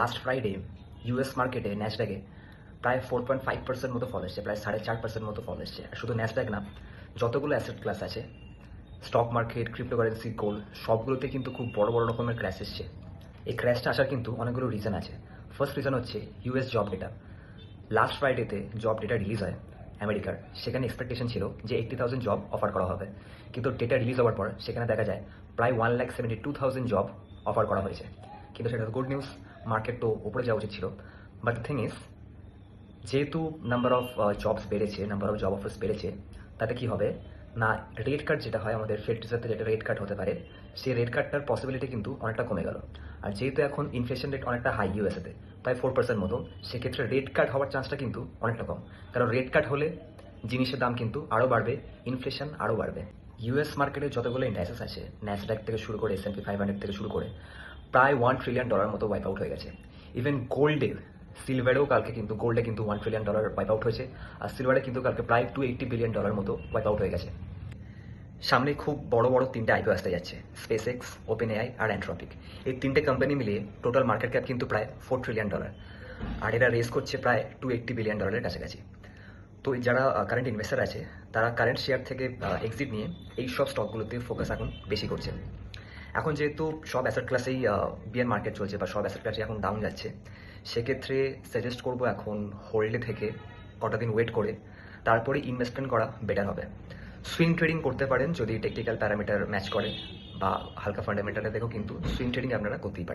Last Friday US মার্কেটে ন্যাসড্যাকে প্রায় 4.5% মতো ফল এসছে, প্রায় 4.5% মতো ফল এসছে। আর শুধু ন্যাসড্যাক না, যতগুলো অ্যাসেট ক্লাস আছে, স্টক মার্কেট, ক্রিপ্টোকারেন্সি, গোল্ড, সবগুলোতে কিন্তু খুব বড় বড় রকমের ক্র্যাশ এসছে। এই ক্র্যাশটা আসার কিন্তু অনেকগুলো রিজন আছে। ফার্স্ট রিজন হচ্ছে ইউএস জব ডেটা। লাস্ট ফ্রাইডেতে জব ডেটা রিলিজ হয় আমেরিকার। সেখানে এক্সপেকটেশন ছিল যে 80,000 জব অফার করা হবে, কিন্তু ডেটা রিলিজ হওয়ার পর সেখানে দেখা যায় প্রায় 1,72,000 জব অফার করা হয়েছে। কিন্তু সেটা তো গুড নিউজ, মার্কেট তো উপরে যাওয়া উচিত ছিল। বাট দ্য থিং ইজ, যেহেতু নাম্বার অফ জবস বেড়েছে, নাম্বার অফ জব অফার্স বেড়েছে, তাতে কি হবে না, রেট কাট যেটা হয় আমাদের ফেড রিজার্ভে, যেটা রেট কাট হতে পারে, সেই রেট কাটটার পসিবিলিটি কিন্তু অনেকটা কমে গেল। আর যেহেতু এখন ইনফ্লেশন রেট অনেকটা হাই ইউএসএতে, প্রায় 4% মতো, সেক্ষেত্রে রেট কাট হওয়ার চান্সটা কিন্তু অনেকটা কম। কারণ রেট কাট হলে জিনিসের দাম কিন্তু আরও বাড়বে, ইনফ্লেশন আরও বাড়বে। ইউএস মার্কেটে যতগুলো ইন্ডাইসেস আছে, ন্যাসড্যাক থেকে শুরু করে S&P 500 থেকে শুরু করে, প্রায় $1 ট্রিলিয়ন মতো ওয়াইপ আউট হয়ে গেছে। ইভেন গোল্ডে, সিলভারেও কালকে কিন্তু, গোল্ডে কিন্তু $1 ট্রিলিয়ন ওয়াইপ আউট হয়েছে। আর সিলভারে কিন্তু কালকে প্রায় $280 বিলিয়ন মতো ওয়াইপ আউট হয়ে গেছে। সামনে খুব বড় বড় তিনটে আইপিও আসতে যাচ্ছে, স্পেসএক্স, ওপেন এআই আর অ্যান্থ্রপিক। এই তিনটে কোম্পানি মিলিয়ে টোটাল মার্কেট ক্যাপ কিন্তু প্রায় $4 ট্রিলিয়ন, আর এরা রেস করছে প্রায় $280 বিলিয়ন কাছাকাছি। তো যারা কারেন্ট ইনভেস্টার আছে, তারা কারেন্ট শেয়ার থেকে এক্সিট নিয়ে এই সব স্টকগুলোতে ফোকাস এখন বেশি করছে। এখন যেহেতু সব অ্যাসেট ক্লাসেই বিয়ার মার্কেট চলছে, বা সব অ্যাসেট ক্লাসে এখন ডাউন যাচ্ছে, সেক্ষেত্রে সাজেস্ট করবো এখন হোল্ডে থেকে কটা দিন ওয়েট করে তারপরে ইনভেস্টমেন্ট করা বেটার হবে। সুইং ট্রেডিং করতে পারেন যদি টেকনিক্যাল প্যারামিটার ম্যাচ করে, বা হালকা ফান্ডামেন্টালে দেখো কিন্তু সুইং ট্রেডিং আপনারা করতেই পারেন।